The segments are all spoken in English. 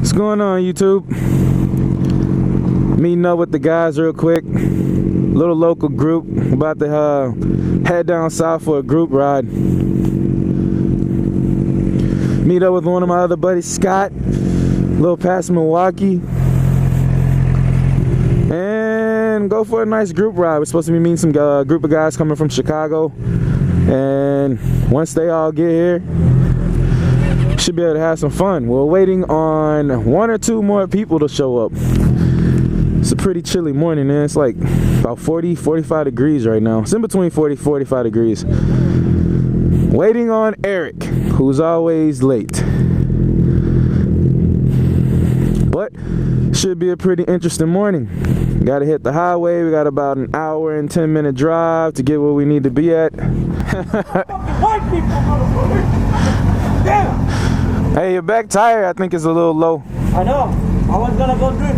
What's going on, YouTube? Meeting up with the guys real quick. Little local group. About to head down south for a group ride. Meet up with one of my other buddies, Scott. A little past Milwaukee. And go for a nice group ride. We're supposed to be meeting some group of guys coming from Chicago. And once they all get here, should be able to have some fun. We're waiting on 1 or 2 more people to show up. It's a pretty chilly morning, man. It's like about 40, 45 degrees right now. It's in between 40, 45 degrees. Waiting on Eric, who's always late. But should be a pretty interesting morning. Got to hit the highway. We got about an hour and 10-minute drive to get where we need to be at. White people, motherfucker! Damn! Hey, your back tire, I think, is a little low. I know. I was gonna go drink.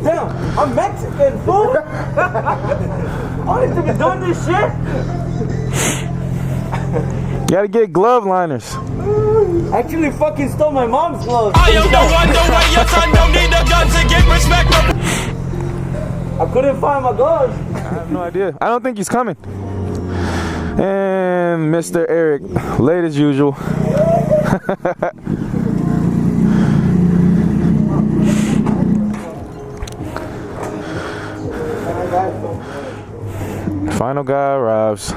Damn, I'm Mexican, fool! I need to be doing this shit! Gotta get glove liners. I actually fucking stole my mom's gloves. I am the wonder why your son don't need a gun to get respect. I couldn't find my gloves. I have no idea. I don't think he's coming. And Mr. Eric, late as usual. Final guy arrives.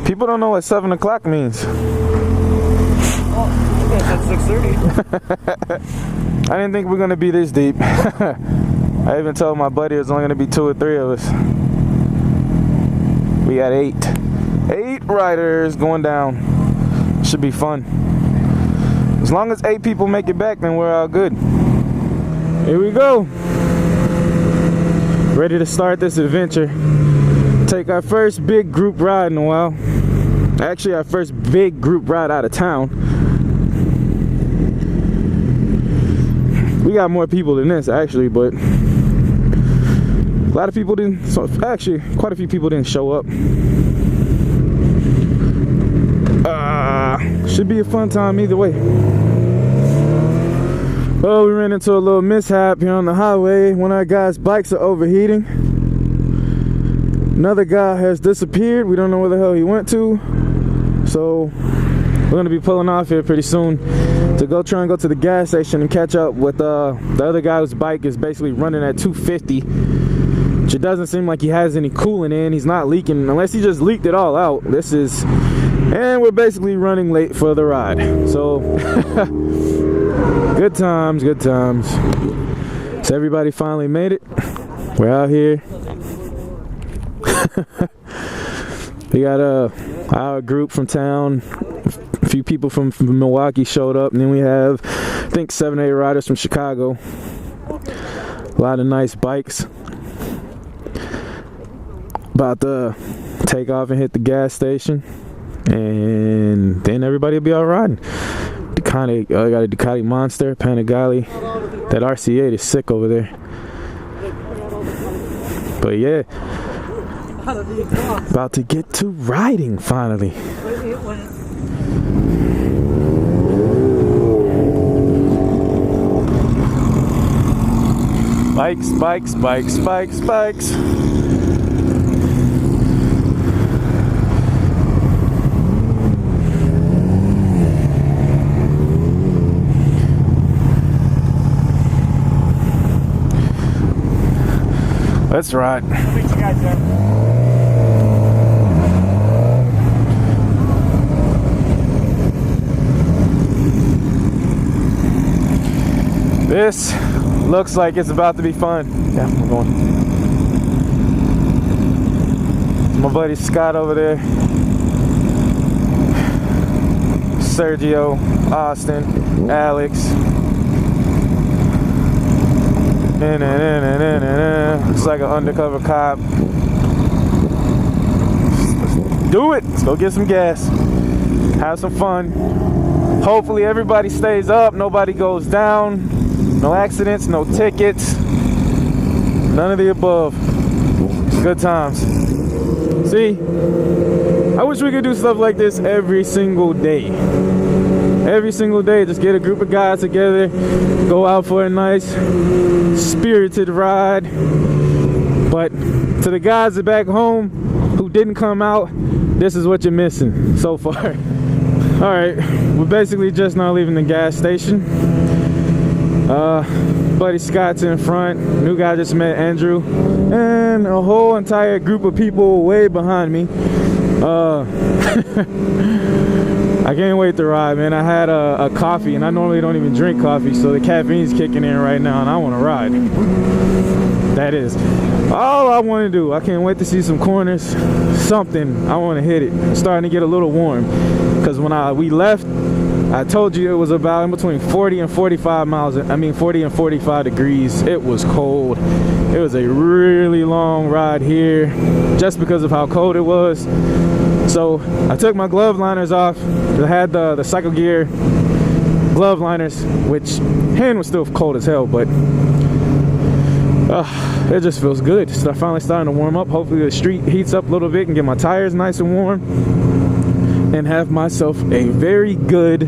People don't know what 7 o'clock means. That's 6:30. I didn't think we were gonna be this deep. I even told my buddy it was only gonna be 2 or 3 of us. We got 8 riders going down. Should be fun. As long as 8 people make it back, then we're all good. Here we go. Ready to start this adventure. Take our first big group ride in a while. Actually, our first big group ride out of town. We got more people than this, actually, but a lot of people didn't. So actually, quite a few people didn't show up. Should be a fun time either way. Oh, we ran into a little mishap here on the highway. One of our guys' bikes are overheating. Another guy has disappeared. We don't know where the hell he went to. So we're gonna be pulling off here pretty soon to go try and go to the gas station and catch up with the other guy whose bike is basically running at 250. Which it doesn't seem like he has any coolant in. He's not leaking, unless he just leaked it all out. And we're basically running late for the ride. So good times, good times. So everybody finally made it. We're out here. We got our group from town. A few people from Milwaukee showed up, and then we have, I think, 7 or 8 riders from Chicago. A lot of nice bikes. About to take off and hit the gas station, and then everybody will be all riding. I got a Ducati Monster, Panigale. That RC8 is sick over there. But yeah, about to get to riding finally. Bikes, bikes, bikes, bikes, bikes. Let's ride. I'll meet you guys there. This looks like it's about to be fun. Yeah, we're going. My buddy Scott over there. Sergio, Austin, Alex. Looks like an undercover cop. Let's do it. Let's go get some gas. Have some fun. Hopefully everybody stays up. Nobody goes down. No accidents, no tickets. None of the above. Good times. See? I wish we could do stuff like this every single day. Every single day, just get a group of guys together, go out for a nice spirited ride. But to the guys that back home who didn't come out, this is what you're missing so far. All right, we're basically just now leaving the gas station. Buddy Scott's in front. New guy just met, Andrew, and a whole entire group of people way behind me. I can't wait to ride, man. I had a coffee, and I normally don't even drink coffee, so the caffeine's kicking in right now, and I want to ride. That is all I want to do. I can't wait to see some corners, something. I want to hit it. It's starting to get a little warm, because when we left, I told you it was about in between 40 and 45 miles. I mean 40 and 45 degrees. It was cold. It was a really long ride here just because of how cold it was. So I took my glove liners off. I had the Cycle Gear glove liners, which hand was still cold as hell, but it just feels good. So I'm finally starting to warm up. Hopefully the street heats up a little bit and get my tires nice and warm, and have myself a very good,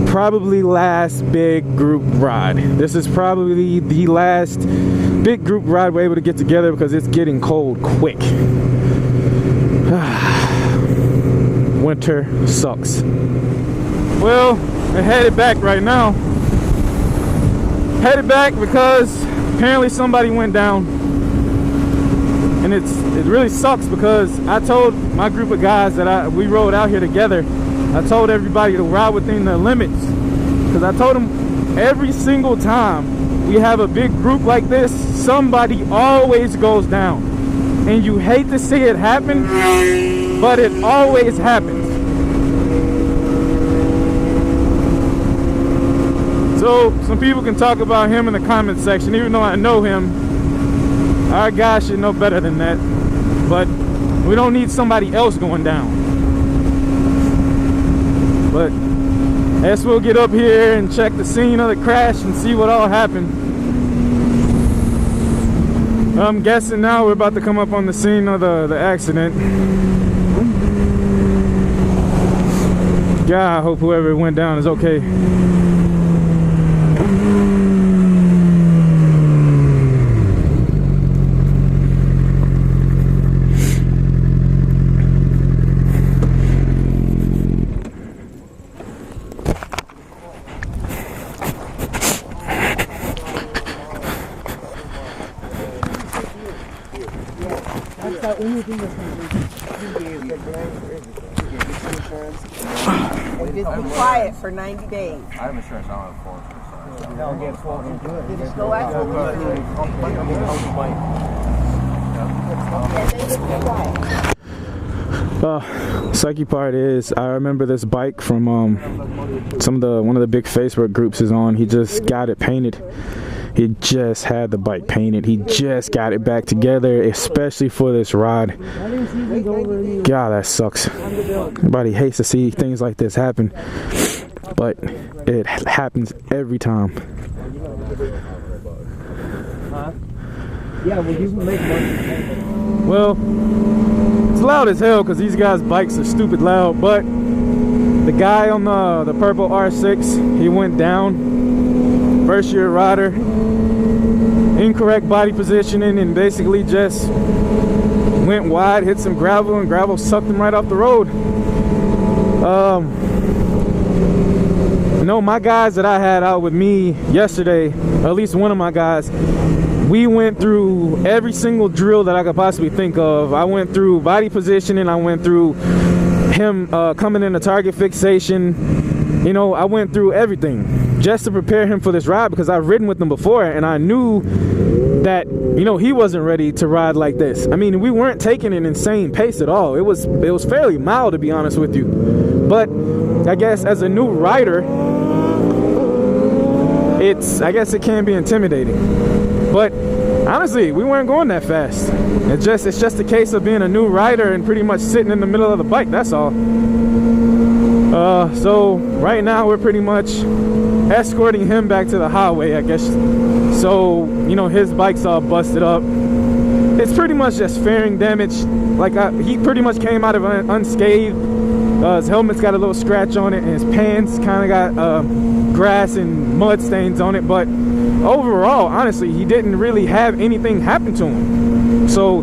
probably last big group ride. This is probably the last big group ride we're able to get together because it's getting cold quick. Winter sucks. Well, we're headed back right now. Headed back because apparently somebody went down. And it really sucks because I told my group of guys that we rode out here together. I told everybody to ride within the limits, because I told them every single time we have a big group like this, somebody always goes down, and you hate to see it happen, but it always happens. So some people can talk about him in the comment section, even though I know him. Our guys should know better than that, but we don't need somebody else going down. But I guess we'll get up here and check the scene of the crash and see what all happened. I'm guessing now we're about to come up on the scene of the accident. God, I hope whoever went down is okay. Just be quiet for 90 days. I have insurance. I don't have full insurance. No, get full insurance. Just go out and Sucky part is, I remember this bike from one of the big Facebook groups is on. He just got it painted. He just had the bike painted. He just got it back together, especially for this ride. God, that sucks. Everybody hates to see things like this happen, but it happens every time. Yeah, well, you can make money. Well, it's loud as hell because these guys' bikes are stupid loud, but the guy on the purple R6, he went down. First year rider, incorrect body positioning, and basically just went wide, hit some gravel, and gravel sucked him right off the road. No, my guys that I had out with me yesterday, or at least one of my guys, we went through every single drill that I could possibly think of. I went through body positioning, I went through him coming into target fixation. You know, I went through everything just to prepare him for this ride, because I've ridden with him before and I knew that, you know, he wasn't ready to ride like this. I mean, we weren't taking an insane pace at all. It was fairly mild, to be honest with you. But I guess as a new rider, I guess it can be intimidating. But honestly, we weren't going that fast. It's just a case of being a new rider and pretty much sitting in the middle of the bike, that's all. So right now we're pretty much escorting him back to the highway, I guess. So, you know, his bike's all busted up. it's pretty much just fairing damage. Like he pretty much came out of it unscathed. His helmet's got a little scratch on it, and his pants kind of got grass and mud stains on it. But overall, honestly, he didn't really have anything happen to him. So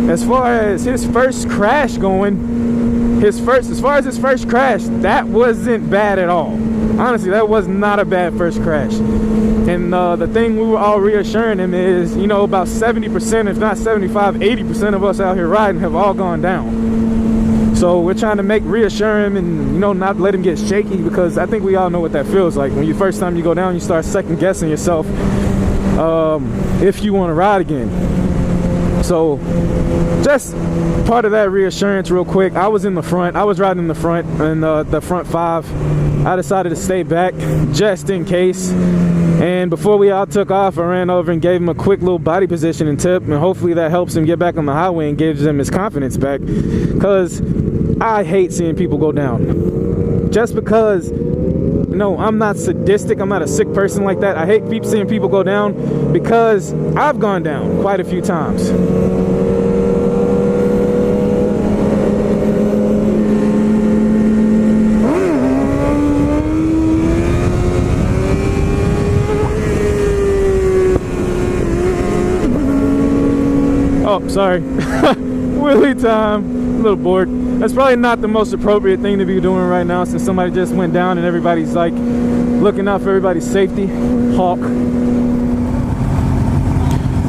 as far as his first crash going, as far as his first crash, that wasn't bad at all. Honestly, that was not a bad first crash. And the thing we were all reassuring him is, you know, about 70%, if not 75, 80% of us out here riding have all gone down. So we're trying to reassure him and, you know, not let him get shaky, because I think we all know what that feels like. When first time you go down, you start second guessing yourself if you want to ride again. So just part of that reassurance real quick. I was in the front. I was riding in the front, in the front 5. I decided to stay back just in case. And before we all took off, I ran over and gave him a quick little body positioning tip, and hopefully that helps him get back on the highway and gives him his confidence back, because I hate seeing people go down. Just because, you know, I'm not sadistic, I'm not a sick person like that. I hate seeing people go down, because I've gone down quite a few times. Oh, sorry. Wheelie time. A little bored. That's probably not the most appropriate thing to be doing right now, since somebody just went down and everybody's like looking out for everybody's safety. Hawk.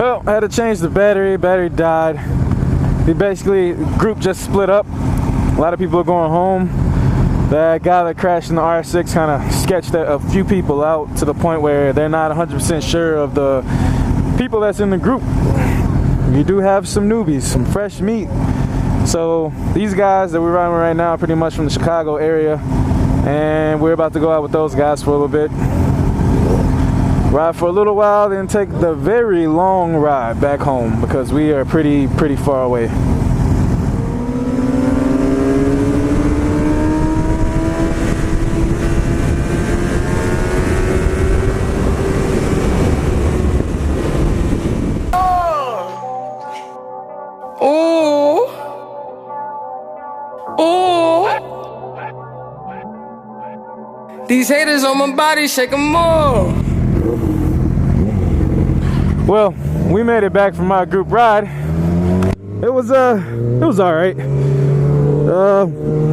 Well, I had to change the battery. Battery died. The group just split up. A lot of people are going home. That guy that crashed in the R6 kind of sketched a few people out to the point where they're not 100% sure of the people that's in the group. You do have some newbies, some fresh meat. So these guys that we're riding with right now are pretty much from the Chicago area, and we're about to go out with those guys for a little bit. Ride for a little while, then take the very long ride back home, because we are pretty far away. These haters on my body, shake them more. Well, we made it back from our group ride. It was all right.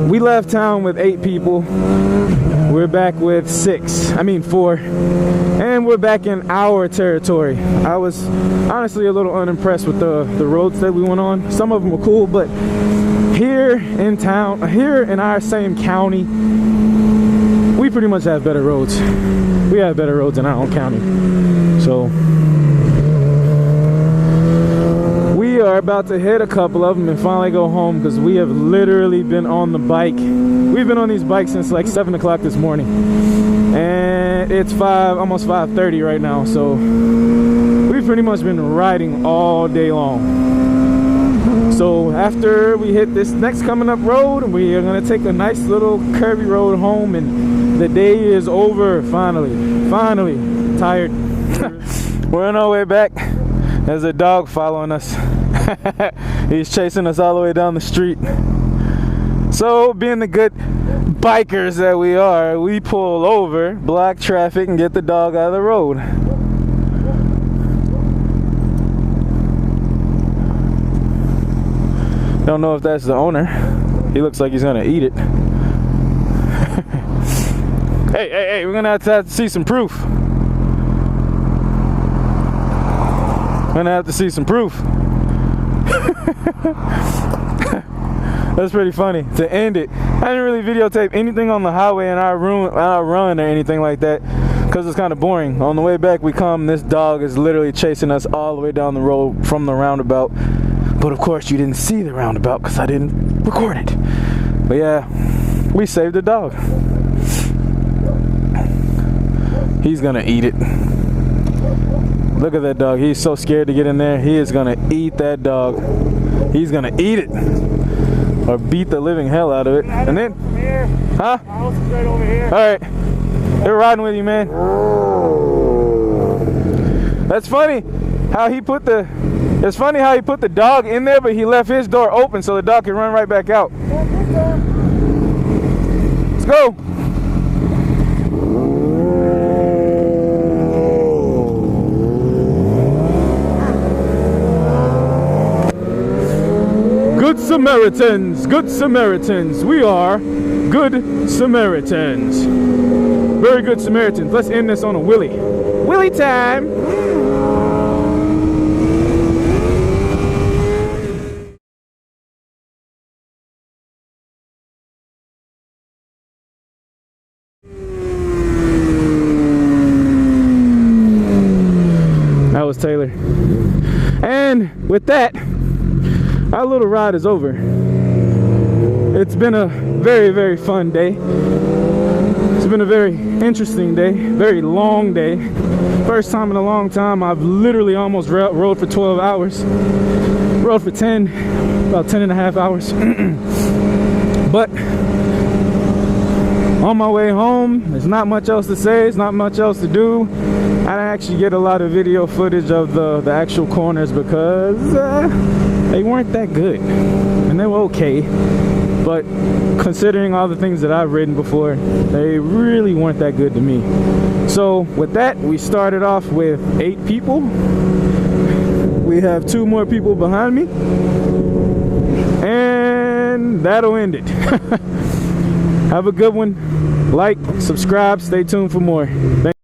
We left town with 8 people. We're back with 4, and we're back in our territory. I was honestly a little unimpressed with the roads that we went on. Some of them were cool, but here in town, here in our same county, we pretty much have better roads. We have better roads in our own county. So we are about to hit a couple of them and finally go home, because we have literally been on the bike. We've been on these bikes since like 7 o'clock this morning, and it's almost 5:30 right now. So we've pretty much been riding all day long. So after we hit this next coming up road, we are gonna take a nice little curvy road home, and the day is over. Finally tired. We're on our way back. There's a dog following us. He's chasing us all the way down the street. So being the good bikers that we are, we pull over, block traffic, and get the dog out of the road. Don't know if that's the owner. He looks like he's gonna eat it. Hey, we're gonna have to see some proof. We're gonna have to see some proof. That's pretty funny to end it. I didn't really videotape anything on the highway in our run or anything like that, because it's kind of boring. On the way back we come, this dog is literally chasing us all the way down the road from the roundabout. But of course you didn't see the roundabout because I didn't record it. But yeah, we saved the dog. He's gonna eat it. Look at that dog. He's so scared to get in there. He is gonna eat that dog. He's gonna eat it, or beat the living hell out of it. And then, huh? My house is right over here. All right, they're riding with you, man. That's funny how he put the It's funny how he put the dog in there, but he left his door open so the dog can run right back out. Let's go. Good Samaritans, good Samaritans. We are good Samaritans. Very good Samaritans. Let's end this on a Willie. Willie time. That was Taylor. And with that, our little ride is over. It's been a very, very fun day. It's been a very interesting day, very long day. First time in a long time I've literally almost rode for 12 hours. Rode for 10, about 10 and a half hours. But on my way home, there's not much else to say, there's not much else to do. I didn't actually get a lot of video footage of the actual corners because they weren't that good. And they were okay. But considering all the things that I've ridden before, they really weren't that good to me. So with that, we started off with 8 people. We have 2 more people behind me. And that'll end it. Have a good one. Like, subscribe, stay tuned for more. Thank